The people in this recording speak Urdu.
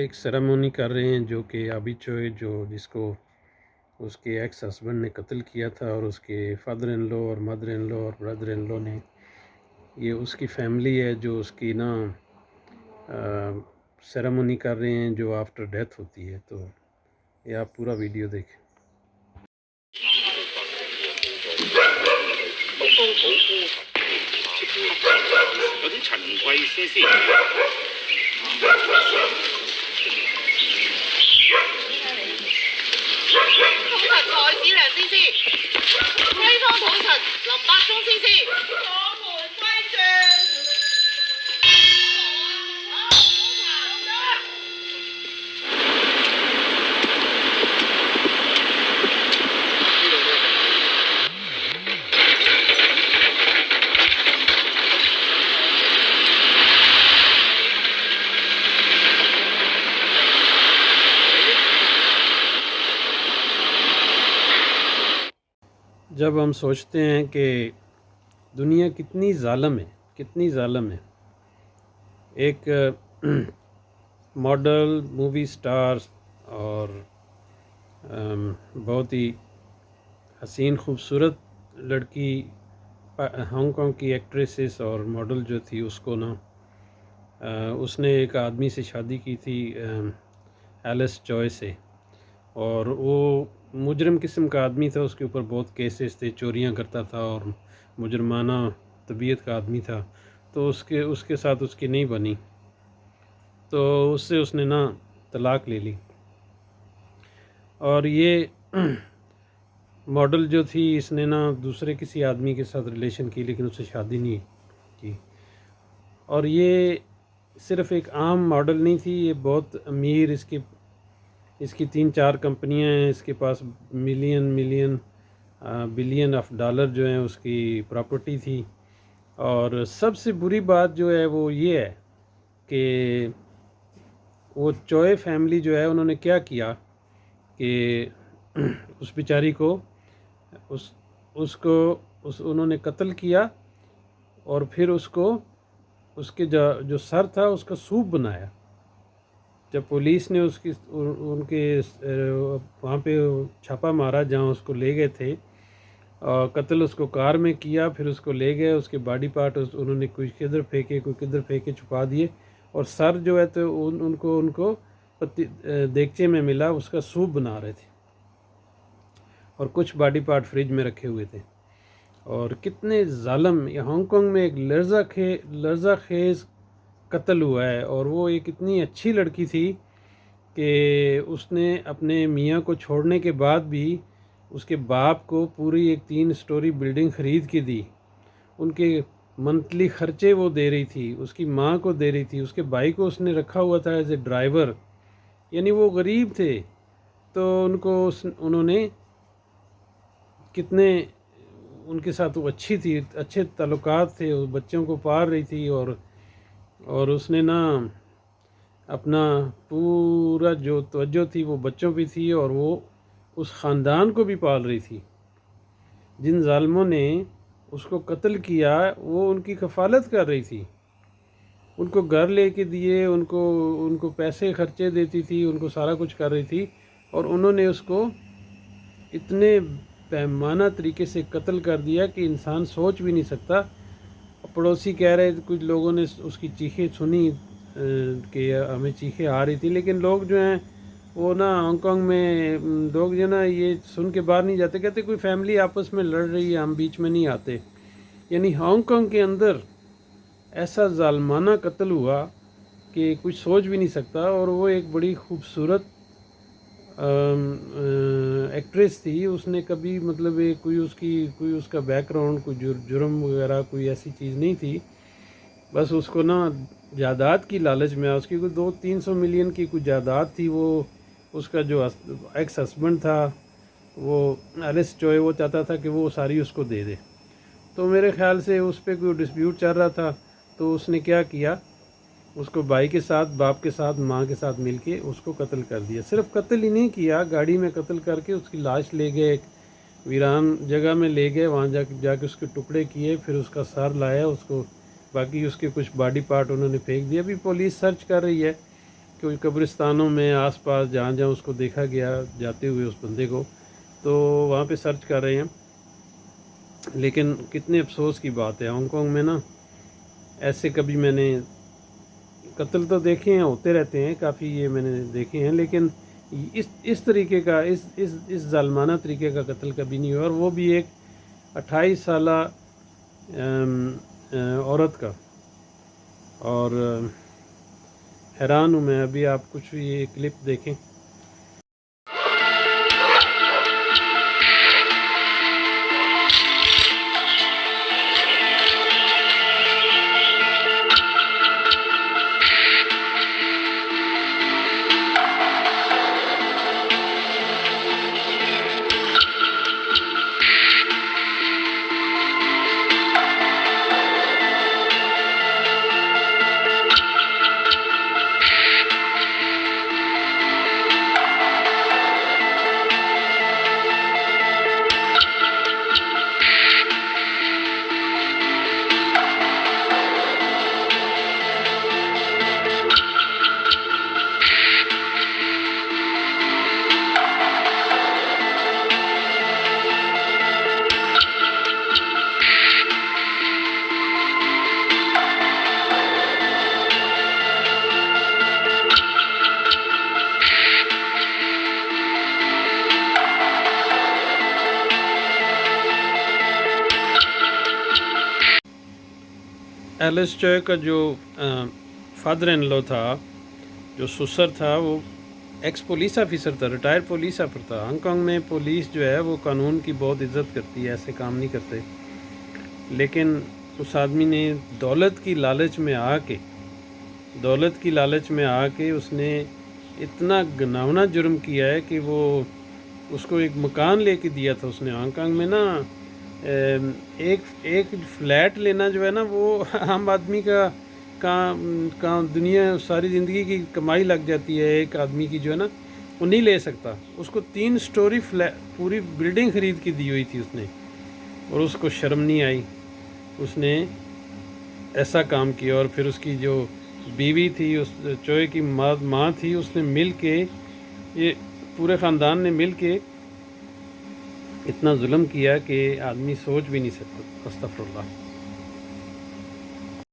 ایک سیریمونی کر رہے ہیں جو کہ آبی چوئے جس کو اس کے ایکس ہسبینڈ نے قتل کیا تھا، اور اس کے فادر ان لو اور مدر ان لو اور بردر ان لو نے، یہ اس کی فیملی ہے جو اس کی سیریمونی کر رہے ہیں جو آفٹر ڈیتھ ہوتی ہے۔ تو یہ آپ پورا ویڈیو دیکھیں۔ جب ہم سوچتے ہیں کہ دنیا کتنی ظالم ہے، ایک ماڈل، مووی سٹارز اور بہت ہی حسین خوبصورت لڑکی، ہانگ کانگ کی ایکٹریسز اور ماڈل جو تھی، اس کو اس نے ایک آدمی سے شادی کی تھی، ایلس چوئے سے، اور وہ مجرم قسم کا آدمی تھا۔ اس کے اوپر بہت کیسز تھے، چوریاں کرتا تھا اور مجرمانہ طبیعت کا آدمی تھا۔ تو اس کے ساتھ اس کی نہیں بنی، تو اس نے طلاق لے لی، اور یہ ماڈل جو تھی، اس نے دوسرے کسی آدمی کے ساتھ ریلیشن کی، لیکن اس سے شادی نہیں کی۔ اور یہ صرف ایک عام ماڈل نہیں تھی، یہ بہت امیر، اس کی 3-4 کمپنیاں ہیں، اس کے پاس بلین آف ڈالر جو ہیں اس کی پراپرٹی تھی۔ اور سب سے بری بات جو ہے وہ یہ ہے کہ وہ چوئے فیملی جو ہے، انہوں نے کیا کیا کہ اس بیچاری کو انہوں نے قتل کیا، اور پھر اس کے جو سر تھا اس کا سوپ بنایا۔ جب پولیس نے ان کے وہاں پہ چھاپا مارا جہاں اس کو لے گئے تھے، قتل اس کو کار میں کیا، پھر اس کو لے گئے، اس کے باڈی پارٹ انہوں نے کوئی کدھر پھینکے چھپا دیے، اور سر جو ہے تو ان کو دیگچے میں ملا، اس کا سوپ بنا رہے تھے، اور کچھ باڈی پارٹ فریج میں رکھے ہوئے تھے۔ اور کتنے ظالم، یہ ہانگ کانگ میں ایک لرزہ خیز قتل ہوا ہے، اور وہ ایک اتنی اچھی لڑکی تھی کہ اس نے اپنے میاں کو چھوڑنے کے بعد بھی اس کے باپ کو پوری ایک 3 سٹوری بلڈنگ خرید کے دی، ان کے منتھلی خرچے وہ دے رہی تھی، اس کی ماں کو دے رہی تھی، اس کے بھائی کو اس نے رکھا ہوا تھا ایز اے ڈرائیور، یعنی وہ غریب تھے، تو انہوں نے کتنے ان کے ساتھ وہ اچھی تھی، اچھے تعلقات تھے، وہ بچوں کو پال رہی تھی، اور اس نے اپنا پورا جو توجہ تھی وہ بچوں پہ تھی، اور وہ اس خاندان کو بھی پال رہی تھی۔ جن ظالموں نے اس کو قتل کیا وہ ان کی کفالت کر رہی تھی، ان کو گھر لے کے دیے، ان کو پیسے خرچے دیتی تھی، ان کو سارا کچھ کر رہی تھی، اور انہوں نے اس کو اتنے پیمانہ طریقے سے قتل کر دیا کہ انسان سوچ بھی نہیں سکتا۔ پڑوسی کہہ رہے، کچھ لوگوں نے اس کی چیخیں سنی کہ ہمیں چیخیں آ رہی تھی، لیکن لوگ جو ہیں وہ ہانگ کانگ میں لوگ جو یہ سن کے باہر نہیں جاتے، کہتے کوئی فیملی آپس میں لڑ رہی ہے، ہم بیچ میں نہیں آتے۔ یعنی ہانگ کانگ کے اندر ایسا ظالمانہ قتل ہوا کہ کچھ سوچ بھی نہیں سکتا، اور وہ ایک بڑی خوبصورت ایکٹریس تھی، اس نے کبھی کوئی اس کا بیک گراؤنڈ، کوئی جرم وغیرہ کوئی ایسی چیز نہیں تھی، بس اس کو جائیداد کی لالچ میں، اس کی کوئی 200-300 ملین کی کوئی جائیداد تھی، وہ اس کا جو ایکس ہسبینڈ تھا وہ ایلس چوئے، وہ چاہتا تھا کہ وہ ساری اس کو دے دے، تو میرے خیال سے اس پہ کوئی ڈسپیوٹ چل رہا تھا، تو اس نے کیا کیا، اس کو بھائی کے ساتھ، باپ کے ساتھ، ماں کے ساتھ مل کے اس کو قتل کر دیا۔ صرف قتل ہی نہیں کیا، گاڑی میں قتل کر کے اس کی لاش لے گئے، ایک ویران جگہ میں لے گئے، وہاں جا کے اس کے ٹکڑے کیے، پھر اس کا سر لایا، باقی اس کے کچھ باڈی پارٹ انہوں نے پھینک دیا۔ ابھی پولیس سرچ کر رہی ہے کوئی قبرستانوں میں آس پاس جہاں جہاں اس کو دیکھا گیا جاتے ہوئے اس بندے کو، تو وہاں پہ سرچ کر رہے ہیں. لیکن کتنے افسوس کی بات ہے، ہانگ کانگ میں نا ایسے کبھی میں نے قتل تو دیکھے ہیں، ہوتے رہتے ہیں کافی، یہ میں نے دیکھے ہیں، لیکن اس طریقے کا اس ظالمانہ طریقے کا قتل کبھی نہیں ہوا، اور وہ بھی ایک 28 سالہ عورت کا. اور حیران ہوں میں. ابھی آپ کچھ یہ کلپ دیکھیں. ایلس چوئے کا جو فادر ان لو تھا، جو سسر تھا، وہ ایکس پولیس آفیسر تھا، ریٹائر پولیس آفیسر تھا. ہانگ کانگ میں پولیس جو ہے وہ قانون کی بہت عزت کرتی ہے، ایسے کام نہیں کرتے. لیکن اس آدمی نے دولت کی لالچ میں آ کے اس نے اتنا گناونا جرم کیا ہے کہ وہ اس کو ایک مکان لے کے دیا تھا اس نے. ہانگ کانگ میں نا ایک فلیٹ لینا جو ہے نا، وہ عام آدمی کا دنیا ساری زندگی کی کمائی لگ جاتی ہے. ایک آدمی کی جو ہے نا وہ نہیں لے سکتا. اس کو 3 سٹوری پوری بلڈنگ خرید کے دی ہوئی تھی اس نے، اور اس کو شرم نہیں آئی، اس نے ایسا کام کیا. اور پھر اس کی جو بیوی تھی، اس چوئے کی ماں تھی، اس نے مل کے، یہ پورے خاندان نے مل کے اتنا ظلم کیا کہ آدمی سوچ بھی نہیں سکتا. استغفر اللہ.